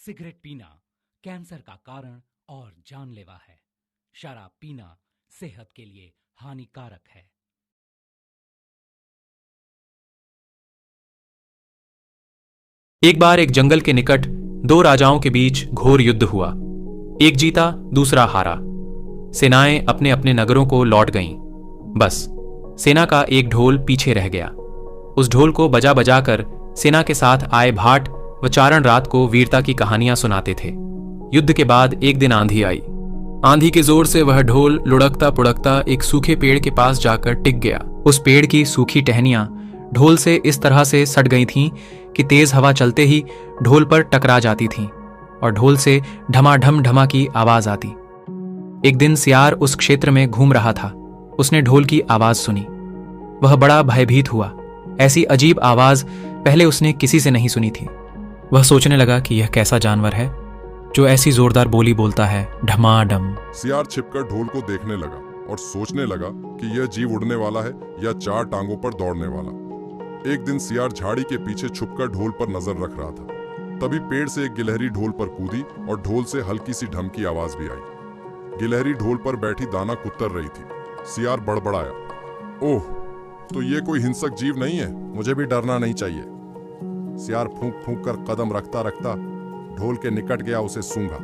Cigarette पीना cancer का कारण और जानलेवा है। शराब पीना सेहत के लिए हानिकारक है। एक बार एक जंगल के निकट दो राजाओं के बीच घोर युद्ध हुआ। एक जीता, दूसरा हारा। सेनाएं अपने अपने नगरों को लौट गईं। बस सेना का एक ढोल पीछे रह गया। उस ढोल को बजा बजा कर सेना के साथ आए भाट व चारण रात को वीरता की कहानियां सुनाते थे। युद्ध के बाद एक दिन आंधी आई। आंधी के जोर से वह ढोल लुढ़कता पुढ़कता एक सूखे पेड़ के पास जाकर टिक गया। उस पेड़ की सूखी टहनियां ढोल से इस तरह से सट गई थीं कि तेज हवा चलते ही ढोल पर टकरा जाती थीं और ढोल से ढमाढम ढमा की आवाज आती। एक दिन सियार उस क्षेत्र में घूम रहा था। उसने ढोल की आवाज सुनी। वह बड़ा भयभीत हुआ। ऐसी अजीब आवाज पहले उसने किसी से नहीं सुनी थी। वह सोचने लगा कि यह कैसा जानवर है जो ऐसी जोरदार बोली बोलता है, ढमाढम। सियार छिपकर ढोल को देखने लगा और सोचने लगा कि यह जीव उड़ने वाला है या चार टांगों पर दौड़ने वाला। एक दिन सियार झाड़ी के पीछे छुपकर ढोल पर नजर रख रहा था। तभी पेड़ से एक गिलहरी ढोल पर कूदी और ढोल से हल्की सी ढम की आवाज भी आई। गिलहरी ढोल पर बैठी दाना कुतर रही थी। सियार बड़बड़ाया, ओह, तो ये कोई हिंसक जीव नहीं है, मुझे भी डरना नहीं चाहिए। सियार फूंक फूंक कर कदम रखता रखता ढोल के निकट गया, उसे सूंघा।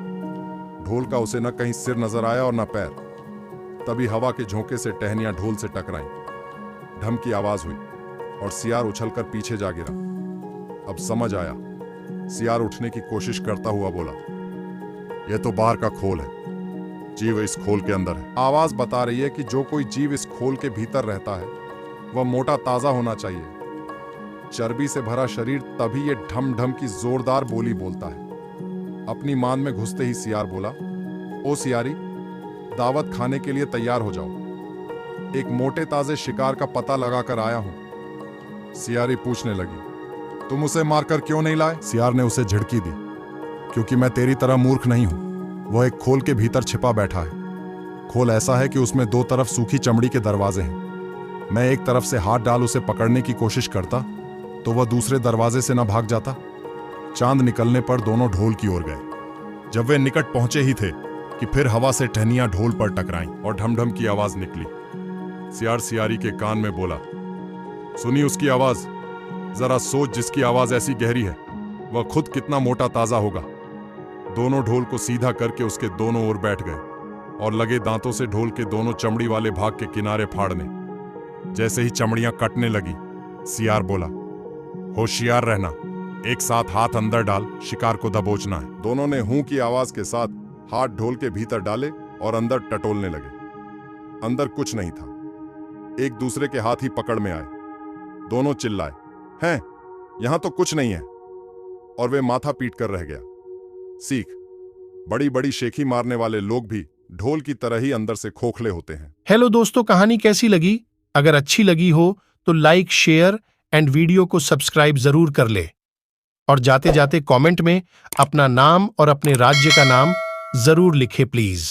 ढोल का उसे न कहीं सिर नजर आया और न पैर। तभी हवा के झोंके से टहनियां ढोल से टकराईं। ढम की आवाज हुई और सियार उछलकर पीछे जा गिरा। अब समझ आया। सियार उठने की कोशिश करता हुआ बोला, यह तो बाहर का खोल है, जीव इस खोल के अंदर है। आवाज बता रही है कि जो कोई जीव इस खोल के भीतर रहता है वह मोटा ताजा होना चाहिए। चर्बी से भरा शरीर तभी ये ढम ढम की जोरदार बोली बोलता है। अपनी मान में घुसते ही सियार बोला, ओ सियारी, दावत खाने के लिए तैयार हो जाओ। एक मोटे ताजे शिकार का पता लगाकर आया हूं। सियारी पूछने लगी, तुम उसे मारकर क्यों नहीं लाए? सियार ने उसे झिड़की दी, क्योंकि मैं तेरी तरह मूर्ख नहीं हूं। वह एक खोल के भीतर छिपा बैठा है। खोल ऐसा है कि उसमें दो तरफ सूखी चमड़ी के दरवाजे हैं। मैं एक तरफ से हाथ डाल उसे पकड़ने की कोशिश करता तो वह दूसरे दरवाजे से न भाग जाता। चांद निकलने पर दोनों ढोल की ओर गए। जब वे निकट पहुंचे ही थे कि फिर हवा से टहनियां ढोल पर टकराईं और ढमढम की आवाज निकली। सियार सियारी के कान में बोला, सुनी उसकी आवाज? जरा सोच, जिसकी आवाज ऐसी गहरी है वह खुद कितना मोटा ताजा होगा। दोनों ढोल को सीधा करके उसके दोनों ओर बैठ गए और लगे दांतों से ढोल के दोनों चमड़ी वाले भाग के किनारे फाड़ने। जैसे ही चमड़ियां कटने लगी, सियार बोला, होशियार रहना, एक साथ हाथ अंदर डाल, शिकार को दबोचना है। दोनों ने हूं की आवाज के साथ हाथ ढोल के भीतर डाले और अंदर टटोलने लगे। अंदर कुछ नहीं था। एक दूसरे के हाथ ही पकड़ में आए। दोनों चिल्लाए, हैं, यहां तो कुछ नहीं है, और वे माथा पीट कर रह गया। सीख, बड़ी बड़ी शेखी मारने वाले लोग भी ढोल की तरह ही अंदर से खोखले होते हैं। हेलो दोस्तों, कहानी कैसी लगी? अगर अच्छी लगी हो तो लाइक, शेयर एंड वीडियो को सब्सक्राइब जरूर कर ले और जाते जाते कमेंट में अपना नाम और अपने राज्य का नाम जरूर लिखे प्लीज।